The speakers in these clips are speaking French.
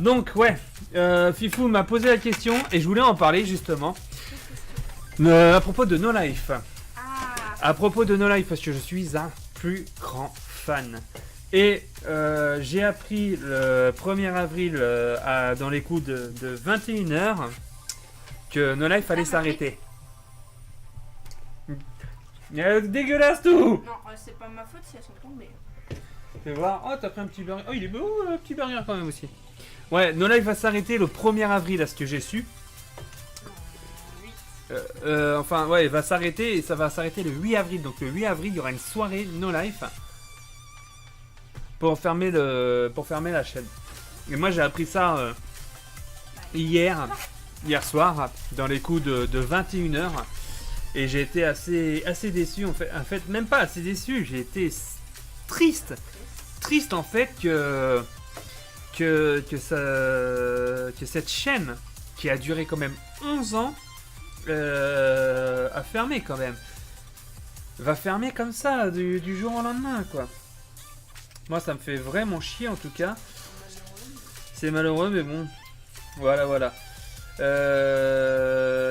Donc ouais, Fifou m'a posé la question et je voulais en parler justement à propos de No Life. À propos de No Life parce que je suis un plus grand fan. Et j'ai appris le 1er avril dans les coups de 21h que No Life allait s'arrêter. Dégueulasse tout. Non, c'est pas ma faute si elles sont tombées. Fais voir. Oh, t'as pris un petit burger. Oh, il est beau, un petit burger quand même aussi. Ouais, No Life va s'arrêter le 1er avril à ce que j'ai su. Enfin, ouais, il va s'arrêter et ça va s'arrêter le 8 avril. Donc le 8 avril, il y aura une soirée No Life pour fermer la chaîne. Et moi, j'ai appris ça hier soir, dans les coups de 21h. Et j'ai été assez déçu en fait, même pas assez déçu, j'ai été triste en fait que cette chaîne qui a duré quand même 11 ans a fermé quand même. Va fermer comme ça du jour au lendemain quoi. Moi ça me fait vraiment chier en tout cas. C'est malheureux mais bon. Voilà.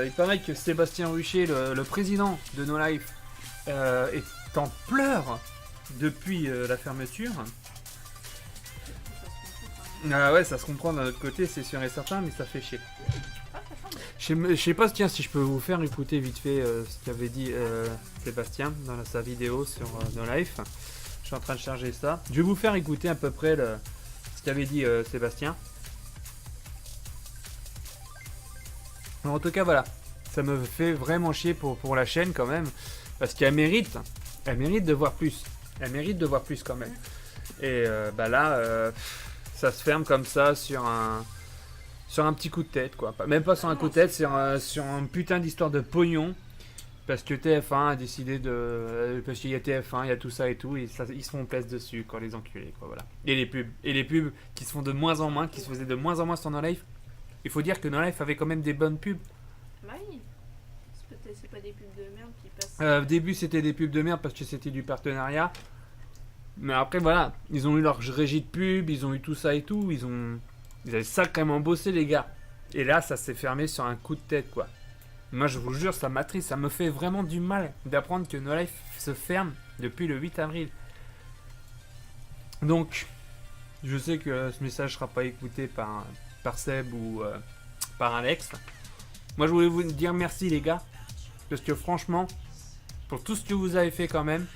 Il paraît que Sébastien Rucher, le président de No Life, est en pleurs depuis la fermeture. Ah ouais, ça se comprend d'un autre côté, c'est sûr et certain, mais ça fait chier. Je sais pas si je peux vous faire écouter vite fait ce qu'avait dit Sébastien dans sa vidéo sur No Life. Je suis en train de charger ça. Je vais vous faire écouter à peu près ce qu'avait dit Sébastien. En tout cas voilà, ça me fait vraiment chier pour la chaîne quand même, parce qu'elle mérite de voir plus, quand même. Et là, ça se ferme comme ça sur un petit coup de tête quoi, même pas sur un coup de tête, sur un putain d'histoire de pognon, parce que TF1 a décidé parce qu'il y a TF1, il y a tout ça et tout, et ça, ils se font place dessus quoi, les enculés quoi, voilà. Et les pubs qui se font de moins en moins, qui se faisaient de moins en moins sur No Life. Il faut dire que No Life avait quand même des bonnes pubs. Bah oui. C'est pas des pubs de merde qui passent. Au début, c'était des pubs de merde parce que c'était du partenariat. Mais après, voilà. Ils ont eu leur régie de pub, ils ont eu tout ça et tout. Ils avaient sacrément bossé, les gars. Et là, ça s'est fermé sur un coup de tête, quoi. Moi, je vous jure, ça m'attriste. Ça me fait vraiment du mal d'apprendre que No Life se ferme depuis le 8 avril. Donc, je sais que ce message sera pas écouté par Seb ou par Alex. Moi je voulais vous dire merci les gars, parce que franchement pour tout ce que vous avez fait quand même,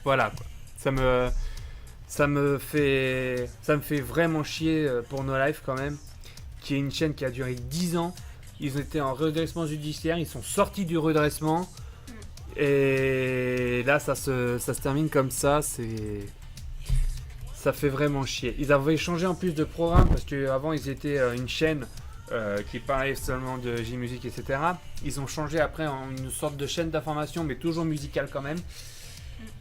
voilà quoi, ça me fait vraiment chier pour No Life quand même, qui est une chaîne qui a duré 10 ans. Ils étaient en redressement judiciaire, ils sont sortis du redressement et là ça se termine comme ça. Ça fait vraiment chier. Ils avaient changé en plus de programme parce qu'avant ils étaient une chaîne qui parlait seulement de J-Music, etc. Ils ont changé après en une sorte de chaîne d'information, mais toujours musicale quand même.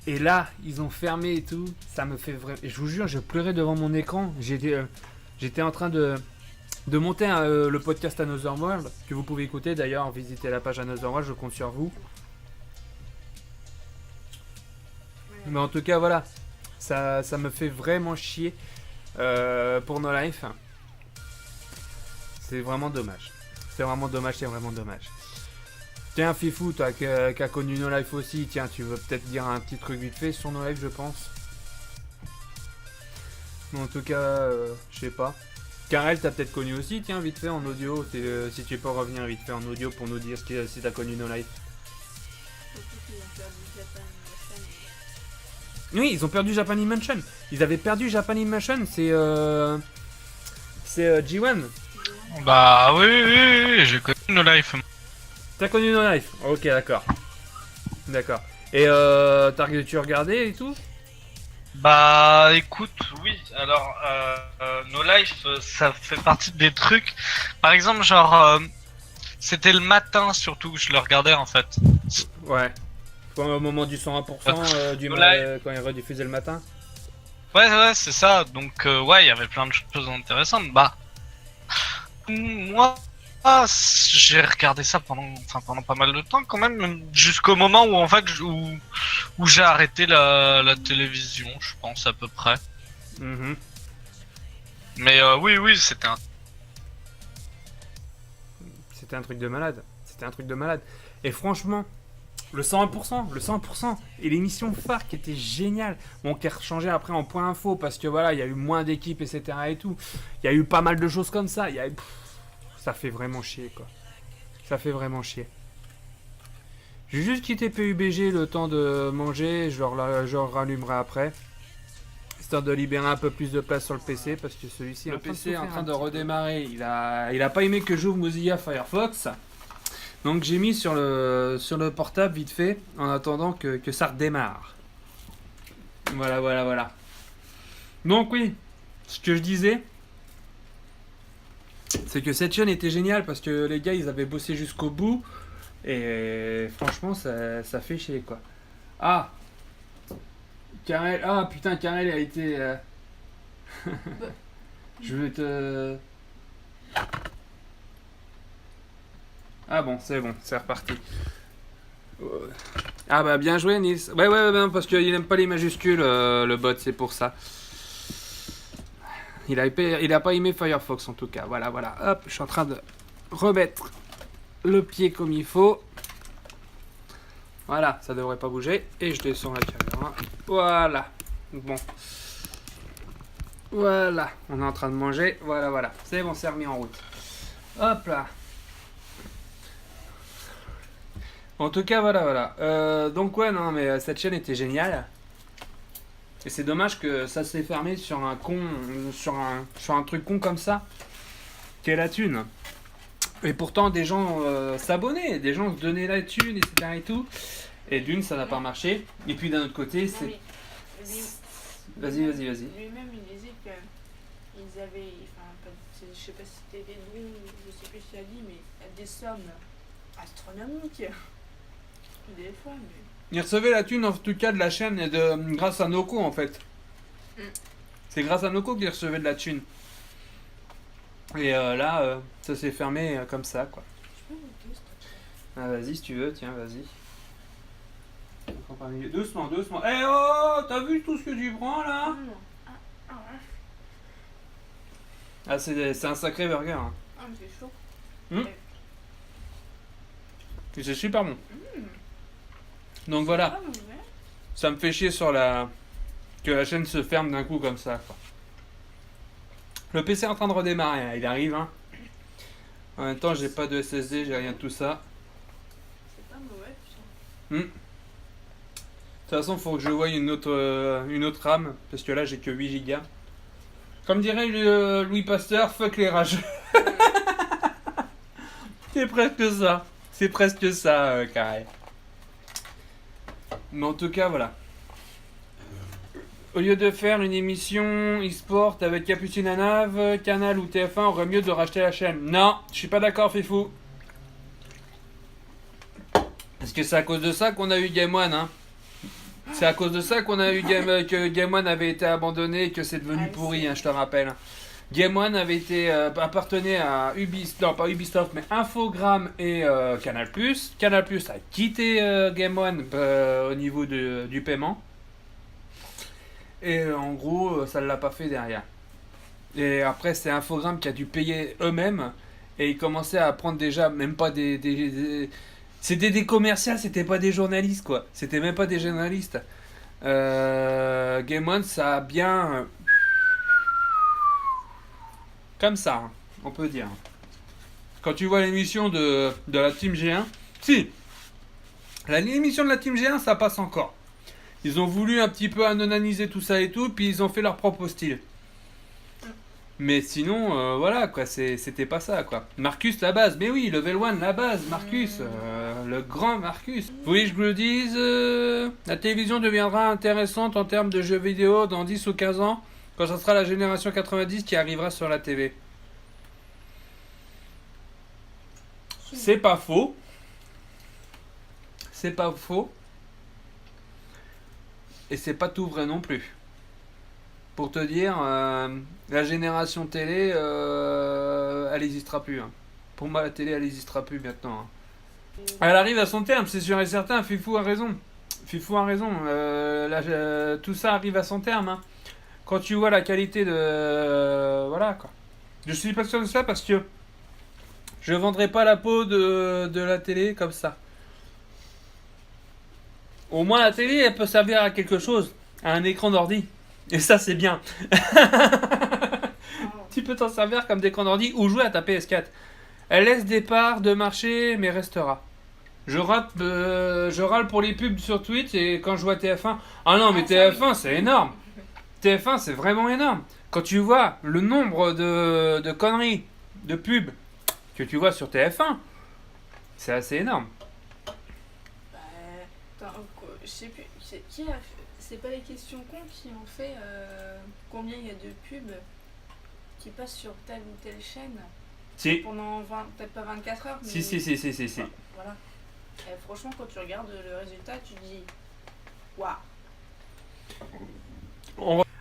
Et là, ils ont fermé et tout. Ça me fait vraiment. Et je vous jure, je pleurais devant mon écran. J'étais en train de monter le podcast Another World, que vous pouvez écouter d'ailleurs. Visitez la page Another World, je compte sur vous. Mais en tout cas, voilà. Ça me fait vraiment chier pour No Life. C'est vraiment dommage. C'est vraiment dommage. Tiens, Fifou, toi qui a connu No Life aussi, tiens, tu veux peut-être dire un petit truc vite fait sur No Life, je pense. Mais en tout cas, je sais pas. Karel, t'as peut-être connu aussi, tiens, vite fait en audio. Si tu peux revenir vite fait en audio pour nous dire si t'as connu No Life. Oui, ils ont perdu Japan Mansion. Ils avaient perdu Japan Mansion, c'est G1. Bah oui, j'ai connu No Life. T'as connu No Life? Ok, d'accord. Et tu regardé et tout? Bah écoute, oui, alors No Life, ça fait partie des trucs. Par exemple, genre, c'était le matin surtout que je le regardais en fait. Ouais. Au moment du 101% quand il rediffusait le matin. Ouais, c'est ça. Donc, ouais, il y avait plein de choses intéressantes. Bah, moi, j'ai regardé ça pendant pas mal de temps quand même, jusqu'au moment où en fait, où j'ai arrêté la télévision, je pense à peu près. Mais oui, c'était un... C'était un truc de malade. C'était un truc de malade. Et franchement, le 101%, le 100%, et l'émission phare qui était géniale. Bon, qui a changé après en point info parce que voilà, il y a eu moins d'équipes, etc. et tout. Il y a eu pas mal de choses comme ça. Ça fait vraiment chier, quoi. Ça fait vraiment chier. J'ai juste quitté PUBG le temps de manger. Je le rallumerai après. Histoire de libérer un peu plus de place sur le PC parce que celui-ci le PC est en train de redémarrer. Il a pas aimé que j'ouvre Mozilla Firefox. Donc j'ai mis sur le portable vite fait en attendant que ça redémarre. Voilà. Donc oui, ce que je disais, c'est que cette chaîne était géniale parce que les gars ils avaient bossé jusqu'au bout et franchement ça fait chier quoi. Ah Karel, putain Karel a été... Je vais te... Ah bon, c'est reparti. Ah bah bien joué Nils. Ouais, parce qu'il aime pas les majuscules le bot, c'est pour ça. Il a pas aimé Firefox en tout cas. Voilà. Hop, je suis en train de remettre le pied comme il faut. Voilà, ça devrait pas bouger. Et je descends la caméra. Voilà. Bon. Voilà, on est en train de manger. Voilà. C'est bon, c'est remis en route. Hop là. En tout cas, voilà. Donc ouais, non, mais cette chaîne était géniale. Et c'est dommage que ça s'est fermé sur un truc con comme ça, qu'est la thune. Et pourtant, des gens s'abonnaient, des gens se donnaient la thune, etc. et tout. Et d'une, ça n'a pas marché. Et puis d'un autre côté, c'est... Vas-y. Lui-même, il disait qu'ils avaient, je sais pas si c'était des dons, je sais plus ce qu'il a dit, mais des sommes astronomiques. Des fois, mais... Il recevait la thune en tout cas de la chaîne et grâce à Noko en fait. C'est grâce à Noko qu'il recevait de la thune. Et là, ça s'est fermé comme ça quoi. Ah, vas-y si tu veux, tiens, vas-y. Doucement. Eh oh, t'as vu tout ce que tu prends là? Ah, c'est un sacré burger. Hein. Ah, mais c'est chaud. Et c'est super bon. Donc voilà. Ça me fait chier que la chaîne se ferme d'un coup comme ça. Quoi. Le PC est en train de redémarrer, hein. Il arrive. Hein. En même temps, j'ai pas de SSD, j'ai rien de tout ça. C'est pas mauvais, putain. De toute façon, il faut que je voie une autre RAM, parce que là, j'ai que 8 Go. Comme dirait Louis Pasteur, fuck les rageux. C'est presque ça, carré. Mais en tout cas, voilà. Au lieu de faire une émission e-sport avec Capucine Nave, Canal ou TF1, aurait mieux de racheter la chaîne. Non, je suis pas d'accord, Fifou. Parce que c'est à cause de ça qu'on a eu Game One, hein. C'est à cause de ça qu'on a eu que Game One avait été abandonné et que c'est devenu pourri, hein, je te rappelle. Game One appartenait à Ubisoft, non pas Ubisoft, mais Infogrames et Canal+. Canal+ a quitté Game One au niveau du paiement. Et en gros, ça ne l'a pas fait derrière. Et après, c'est Infogrames qui a dû payer eux-mêmes. Et ils commençaient à prendre déjà, même pas c'était des commerciaux, c'était pas des journalistes quoi. C'était même pas des journalistes. Game One, ça a bien... Comme ça, hein, on peut dire. Quand tu vois l'émission de la Team G1, si, l'émission de la Team G1, ça passe encore. Ils ont voulu un petit peu anonymiser tout ça et tout, puis ils ont fait leur propre style. Mais sinon, voilà, quoi, c'était pas ça, quoi. Marcus, la base. Mais oui, Level 1, la base, Marcus. Le grand Marcus. Vous voulez que je vous le dise la télévision deviendra intéressante en termes de jeux vidéo dans 10 ou 15 ans, quand ça sera la génération 90 qui arrivera sur la TV. C'est pas faux. C'est pas faux. Et c'est pas tout vrai non plus. Pour te dire, la génération télé, elle n'existera plus. Hein. Pour moi, la télé, elle n'existera plus maintenant. Hein. Elle arrive à son terme, c'est sûr et certain. Fifou a raison. Tout ça arrive à son terme. Hein. quand tu vois la qualité de... Voilà, quoi. Je suis pas sûr de ça parce que je vendrai pas la peau de la télé comme ça. Au moins, la télé, elle peut servir à quelque chose, à un écran d'ordi. Et ça, c'est bien. Tu peux t'en servir comme d'écran d'ordi ou jouer à ta PS4. Elle laisse des parts de marché, mais restera. Je râle pour les pubs sur Twitch et quand je vois TF1. Ah non, mais TF1, c'est énorme. TF1, c'est vraiment énorme. Quand tu vois le nombre de conneries, de pubs que tu vois sur TF1, c'est assez énorme. Bah, attends, je sais plus. C'est pas les questions cons qui ont fait combien il y a de pubs qui passent sur telle ou telle chaîne Si. pendant peut-être pas 24 heures, mais... Si. Voilà. Et franchement, quand tu regardes le résultat, tu te dis waouh.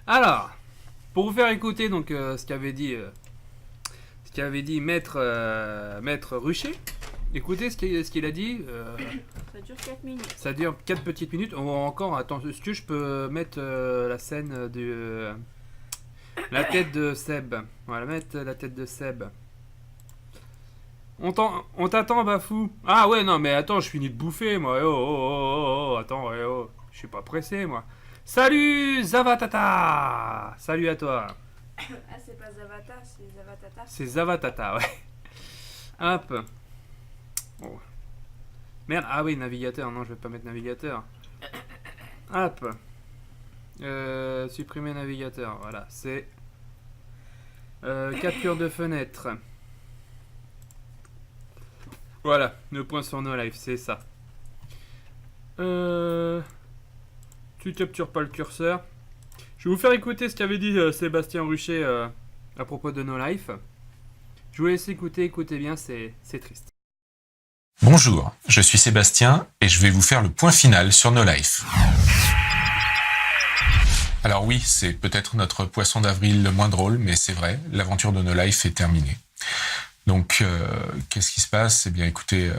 Alors, pour vous faire écouter donc ce qu'avait dit Maître Rucher, écoutez ce qu'il a dit. Ça dure 4 minutes. Ça dure 4 petites minutes. On va encore, attends, est-ce que je peux mettre la scène de la tête de Seb. On va mettre la tête de Seb. On t'attend, Bafou. Ah ouais, non, mais attends, je finis de bouffer, moi. Oh, attends, je suis pas pressé, moi. Salut, Zavatata. Salut à toi. Ah, c'est pas Zavata, c'est Zavatata. C'est Zavatata, ouais. Hop. Oh. Merde, ah oui, navigateur. Non, je vais pas mettre navigateur. Hop. Supprimer navigateur. Voilà, c'est capture de fenêtre. Voilà, le point sur No Life, c'est ça. Tu captures pas le curseur. Je vais vous faire écouter ce qu'avait dit Sébastien Rucher à propos de No Life. Je vous laisse écouter, écoutez bien, c'est triste. Bonjour, je suis Sébastien et je vais vous faire le point final sur No Life. Alors oui, c'est peut-être notre poisson d'avril le moins drôle, mais c'est vrai, l'aventure de No Life est terminée. Donc, qu'est-ce qui se passe ? Eh bien, écoutez,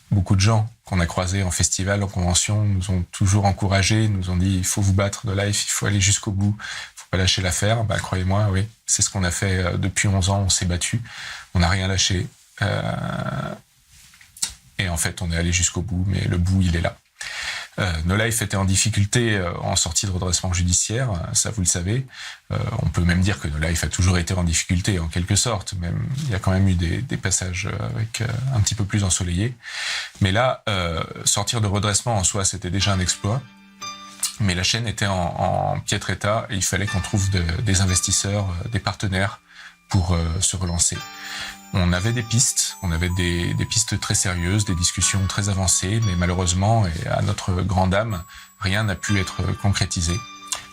beaucoup de gens qu'on a croisés en festival, en convention, nous ont toujours encouragés, nous ont dit il faut vous battre No Life, il faut aller jusqu'au bout, il faut pas lâcher l'affaire. Bah, croyez-moi, oui, c'est ce qu'on a fait depuis 11 ans, on s'est battu, on n'a rien lâché. Et en fait, on est allé jusqu'au bout, mais le bout, il est là. No Life était en difficulté en sortie de redressement judiciaire, ça vous le savez. On peut même dire que No Life a toujours été en difficulté, en quelque sorte. Même, il y a quand même eu des passages avec un petit peu plus ensoleillés. Mais là, sortir de redressement en soi, c'était déjà un exploit. Mais la chaîne était en piètre état et il fallait qu'on trouve des investisseurs, des partenaires pour se relancer. On avait des pistes, des pistes très sérieuses, des discussions très avancées, mais malheureusement, et à notre grande âme, rien n'a pu être concrétisé.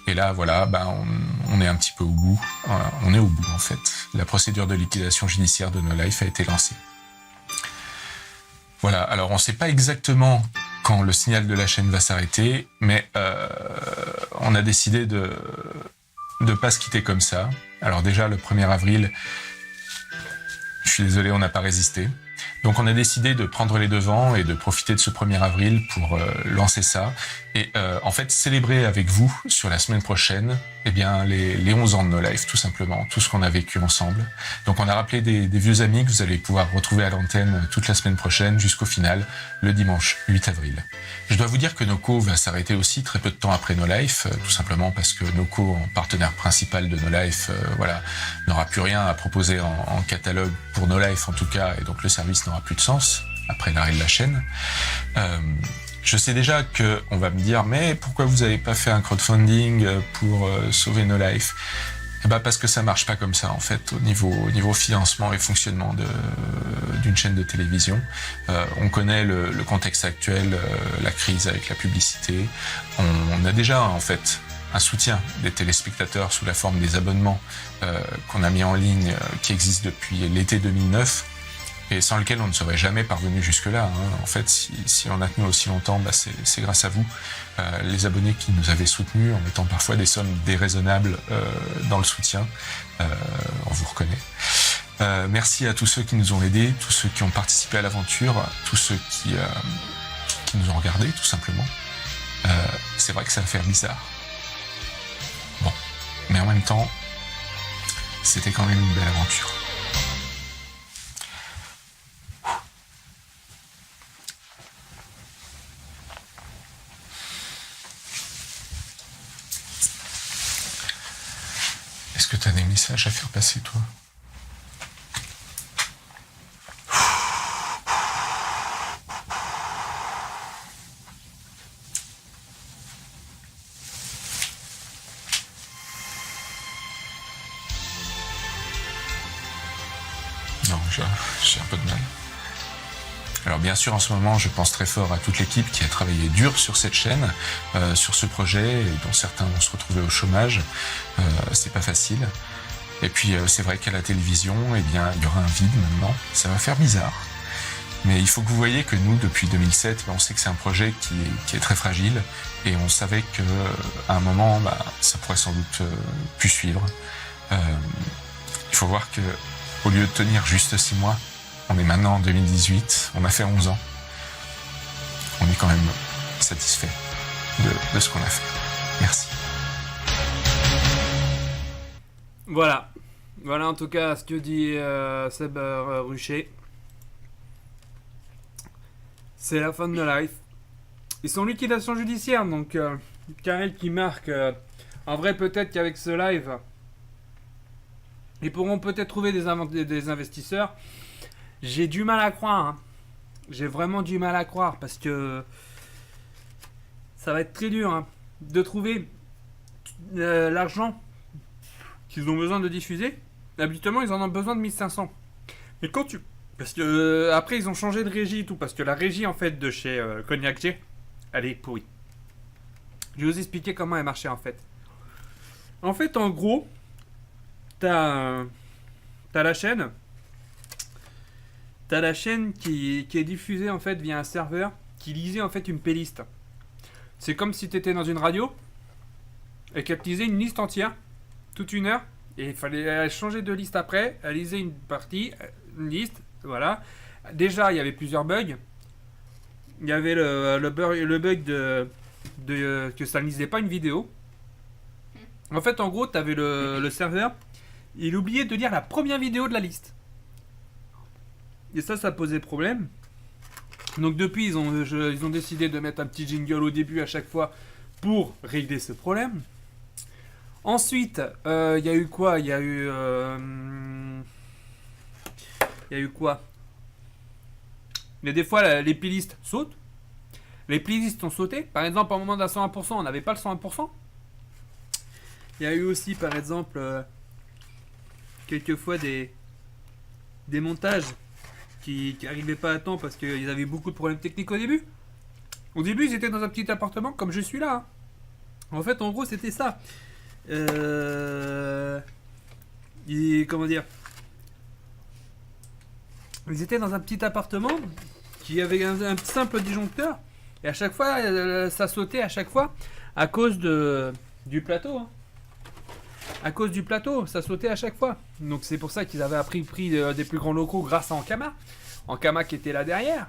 Et là, voilà, on est un petit peu au bout. On est au bout, en fait. La procédure de liquidation judiciaire de No Life a été lancée. Voilà, alors on ne sait pas exactement quand le signal de la chaîne va s'arrêter, mais on a décidé de pas se quitter comme ça. Alors déjà, le 1er avril, je suis désolé, on n'a pas résisté. Donc on a décidé de prendre les devants et de profiter de ce 1er avril pour lancer ça. Et en fait, célébrer avec vous, sur la semaine prochaine, eh bien, les 11 ans de No Life, tout simplement, tout ce qu'on a vécu ensemble. Donc on a rappelé des vieux amis que vous allez pouvoir retrouver à l'antenne toute la semaine prochaine, jusqu'au final, le dimanche 8 avril. Je dois vous dire que Noco va s'arrêter aussi très peu de temps après No Life, tout simplement parce que Noco, en partenaire principal de No Life, n'aura plus rien à proposer en catalogue pour No Life en tout cas, et donc le service n'aura plus de sens après l'arrêt de la chaîne. Je sais déjà qu'on va me dire « Mais pourquoi vous n'avez pas fait un crowdfunding pour sauver No Life ?» Eh ben parce que ça marche pas comme ça en fait au niveau financement et fonctionnement d'une chaîne de télévision. On connaît le contexte actuel, la crise avec la publicité. On a déjà en fait un soutien des téléspectateurs sous la forme des abonnements qu'on a mis en ligne, qui existent depuis l'été 2009. Et sans lequel on ne serait jamais parvenu jusque-là. En fait, si on a tenu aussi longtemps, c'est grâce à vous, les abonnés qui nous avaient soutenus, en mettant parfois des sommes déraisonnables dans le soutien. On vous reconnaît. Merci à tous ceux qui nous ont aidés, tous ceux qui ont participé à l'aventure, tous ceux qui nous ont regardés, tout simplement. C'est vrai que ça va faire bizarre. Bon. Mais en même temps, c'était quand même une belle aventure. Est-ce que tu as des messages à faire passer, toi? Non, j'ai un peu de mal. Alors bien sûr, en ce moment, je pense très fort à toute l'équipe qui a travaillé dur sur cette chaîne, sur ce projet, et dont certains vont se retrouver au chômage. C'est pas facile. Et puis c'est vrai qu'à la télévision, eh bien, il y aura un vide maintenant. Ça va faire bizarre. Mais il faut que vous voyez que nous, depuis 2007, on sait que c'est un projet qui est très fragile, et on savait qu'à un moment, ça pourrait sans doute plus suivre. Il faut voir que au lieu de tenir juste 6 mois, on est maintenant en 2018, on a fait 11 ans. On est quand même satisfait de ce qu'on a fait. Merci. Voilà. Voilà en tout cas ce que dit Seb Rucher. C'est la fin de No Life. Ils sont en liquidation judiciaire, donc Karel qui marque. En vrai, peut-être qu'avec ce live, ils pourront peut-être trouver des investisseurs. J'ai du mal à croire. Hein. J'ai vraiment du mal à croire parce que ça va être très dur hein, de trouver l'argent qu'ils ont besoin de diffuser. Habituellement, ils en ont besoin de 1500. Mais quand tu... Parce que après, ils ont changé de régie et tout. Parce que la régie, en fait, de chez Cognac G, elle est pourrie. Je vais vous expliquer comment elle marchait, en fait. En fait, en gros, t'as la chaîne. T'as la chaîne qui est diffusée, en fait, via un serveur qui lisait, en fait, une playlist. C'est comme si t'étais dans une radio et qu'elle te lisait une liste entière, toute une heure. Et il fallait changer de liste après. Elle lisait une partie, une liste, voilà. Déjà, il y avait plusieurs bugs. Il y avait le bug que ça ne lisait pas une vidéo. En fait, en gros, tu avais le serveur. Il oubliait de lire la première vidéo de la liste. Et ça posait problème. Donc depuis, ils ont décidé de mettre un petit jingle au début à chaque fois pour régler ce problème. Ensuite, il y a eu quoi? Il y a eu quoi? Mais des fois, les playlists sautent. Les playlists ont sauté. Par exemple, à un moment d'un 101%, on n'avait pas le 101%. Il y a eu aussi, par exemple, quelquefois des montages qui n'arrivaient pas à temps parce qu'ils avaient beaucoup de problèmes techniques au début. Au début, ils étaient dans un petit appartement comme je suis là. Hein. En fait, en gros, c'était ça. Comment dire? Ils étaient dans un petit appartement qui avait un simple disjoncteur et à chaque fois ça sautait à chaque fois à cause du plateau. Hein. À cause du plateau, ça sautait à chaque fois. Donc c'est pour ça qu'ils avaient appris le prix des plus grands locaux grâce à Ankama. Ankama qui était là derrière.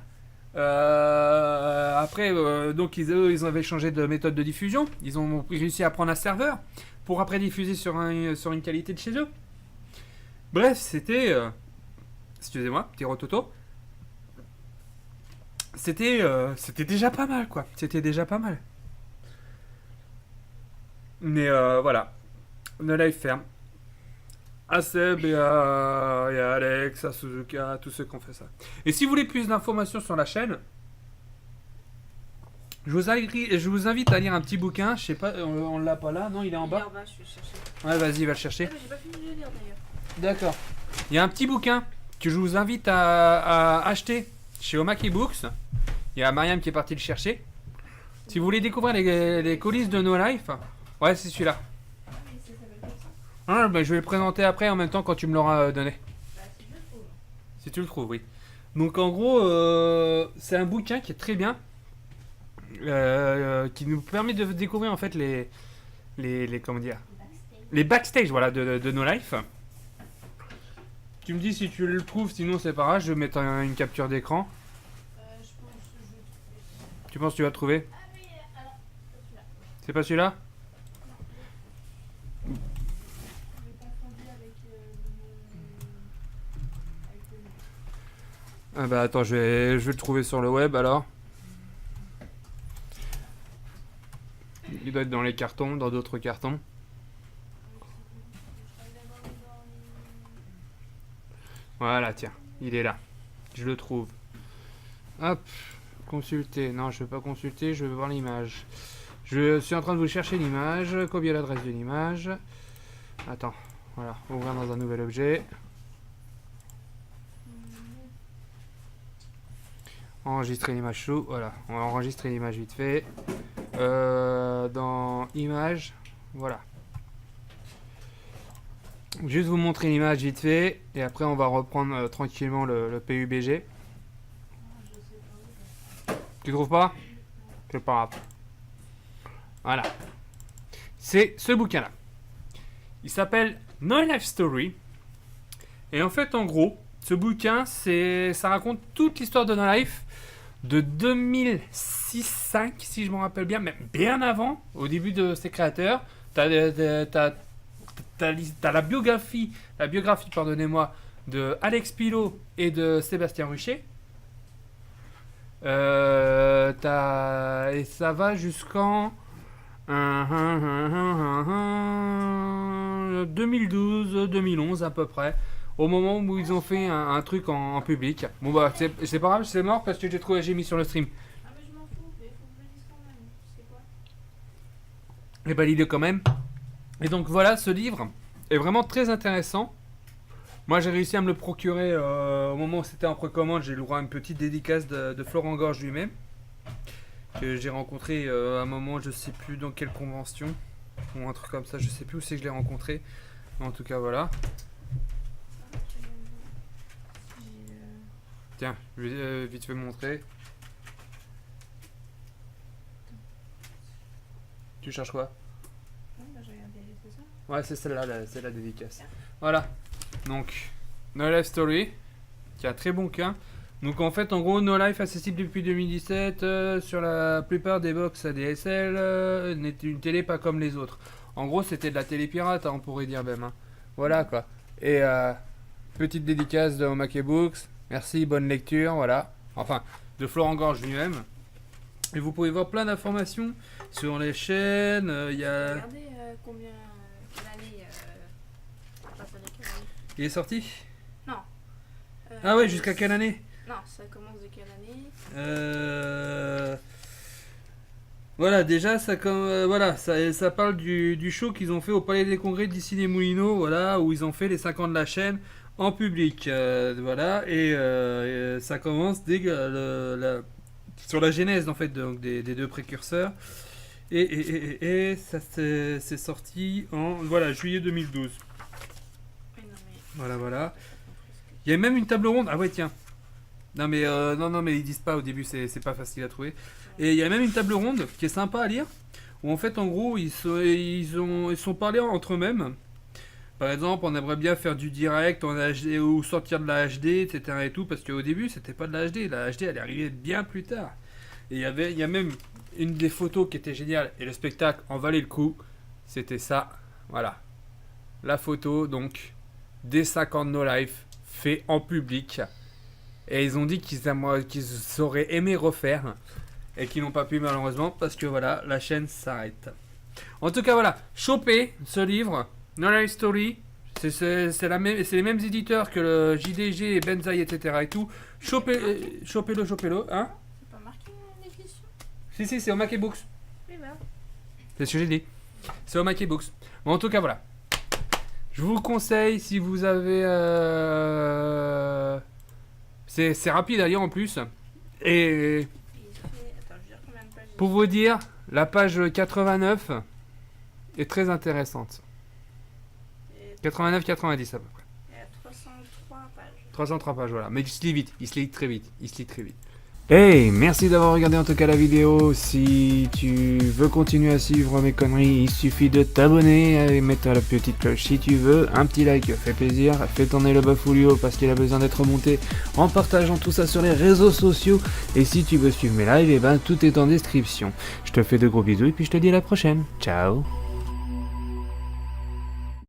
Après, donc ils avaient changé de méthode de diffusion. Ils ont réussi à prendre un serveur pour après diffuser sur une qualité de chez eux. Bref, c'était... excusez-moi, petit rototo. C'était déjà pas mal, quoi. C'était déjà pas mal. Mais voilà. No Life ferme. À Seb et à Alex, à Suzuka, à tous ceux qui ont fait ça. Et si vous voulez plus d'informations sur la chaîne, je vous invite à lire un petit bouquin. Je sais pas, on l'a pas là, non? Il est en bas. Il est en bas, je vais chercher. Ouais, vas-y, va le chercher. Ah, mais j'ai pas fini de le lire d'ailleurs. D'accord. Il y a un petit bouquin que je vous invite à acheter chez Omaki Books. Il y a Mariam qui est partie le chercher. Si vous voulez découvrir les coulisses de No Life, ouais, c'est celui-là. Ah, mais ça s'appelle comme ça. Ah, ben, je vais le présenter après en même temps quand tu me l'auras donné. Bah, si je le trouve. Si tu le trouves, oui. Donc en gros, c'est un bouquin qui est très bien, qui nous permet de découvrir en fait les comment dire, les backstage, voilà, de No Life. Tu me dis si tu le trouves, sinon c'est pas grave, je vais mettre une capture d'écran. Je pense que je vais trouver. Tu penses que tu vas trouver? Ah, mais alors, c'est celui-là. C'est pas celui-là? Ah bah attends, je vais le trouver sur le web alors. Il doit être dans les cartons, dans d'autres cartons. Voilà, tiens, il est là. Je le trouve. Hop, consulter. Non, je veux pas consulter, je veux voir l'image. Je suis en train de vous chercher l'image. Copier l'adresse de l'image. Attends, voilà, ouvrir dans un nouvel objet. Enregistrer l'image sous. Voilà, on va enregistrer l'image vite fait. Dans image, voilà. Juste vous montrer l'image vite fait et après on va reprendre tranquillement le PUBG. Tu trouves pas? C'est pas grave. Voilà. C'est ce bouquin là. Il s'appelle No Life Story. Et en fait en gros, ce bouquin ça raconte toute l'histoire de No Life de 2006-5 si je me rappelle bien, même bien avant, au début de ses créateurs. T'as la biographie, pardonnez-moi, de Alex Pilot et de Sébastien Rucher. Et ça va jusqu'en 2012-2011 à peu près, au moment où ils ont fait un truc en public. Bon bah c'est pas grave, c'est mort parce que j'ai mis sur le stream. Ah mais je m'en fous, mais faut que je le dise quand même. C'est quoi? Et bah l'idée quand même. Et donc voilà, ce livre est vraiment très intéressant. Moi j'ai réussi à me le procurer au moment où c'était en précommande. J'ai eu le droit à une petite dédicace de Florent Gorge lui-même, que j'ai rencontré à un moment, je sais plus dans quelle convention ou un truc comme ça, je sais plus où c'est que je l'ai rencontré. En tout cas voilà. Tiens, je vais vite fait montrer. Tu cherches quoi? Ouais, c'est celle-là, c'est la dédicace. Voilà. Donc, No Life Story, qui est un très bon cas. Donc en fait, en gros, No Life accessible depuis 2017 sur la plupart des box ADSL, n'était une télé pas comme les autres. En gros, c'était de la télé pirate, hein, on pourrait dire même. Hein. Voilà quoi. Et petite dédicace de Omake Books. Merci, bonne lecture, voilà. Enfin, de Florent Gorge lui-même. Et vous pouvez voir plein d'informations sur les chaînes. Il y a. Regardez combien. Quelle année quelle année Il est sorti? Non. Ah ouais, jusqu'à quelle année? Non, ça commence de quelle année? Voilà, déjà, voilà, ça parle du show qu'ils ont fait au Palais des Congrès d'ici les Moulineaux, voilà, où ils ont fait les 5 ans de la chaîne en public, voilà, et ça commence sur la genèse, en fait, donc, des deux précurseurs, et ça c'est sorti en, voilà, juillet 2012. Voilà. Il y a même une table ronde, ah ouais, tiens. Non mais mais ils disent pas au début, c'est pas facile à trouver. Et il y a même une table ronde qui est sympa à lire, où en fait en gros ils sont parlés entre eux-mêmes. Par exemple, on aimerait bien faire du direct en HD ou sortir de la HD, etc. et tout, parce qu'au début c'était pas de la HD, la HD elle est arrivée bien plus tard. Et il y a même une des photos qui était géniale, et le spectacle en valait le coup, c'était ça, voilà. La photo donc des 5 ans de No Life fait en public. Et ils ont dit qu'ils auraient aimé refaire et qu'ils n'ont pas pu malheureusement parce que voilà, la chaîne s'arrête. En tout cas voilà, chopez ce livre, No Life Story, c'est les mêmes éditeurs que le JDG et Benzaï, etc. et tout. Chopez-le, hein. C'est pas marqué l'édition? Si, c'est Omake Books. Oui, bah. C'est ce que j'ai dit. C'est Omake Books. Bon, en tout cas voilà. Je vous conseille si vous avez... C'est rapide à lire en plus. Et Attends, je veux dire combien de pages? pour vous dire, la page 89 est très intéressante. 89-90 à peu près. Il y a 303 pages. 303 pages, voilà. Mais il se lit vite, il se lit très vite. Hey, merci d'avoir regardé en tout cas la vidéo. Si tu veux continuer à suivre mes conneries, il suffit de t'abonner et mettre la petite cloche si tu veux. Un petit like fait plaisir, fais tourner le Bafulio parce qu'il a besoin d'être monté en partageant tout ça sur les réseaux sociaux. Et si tu veux suivre mes lives, et ben tout est en description. Je te fais de gros bisous et puis je te dis à la prochaine. Ciao.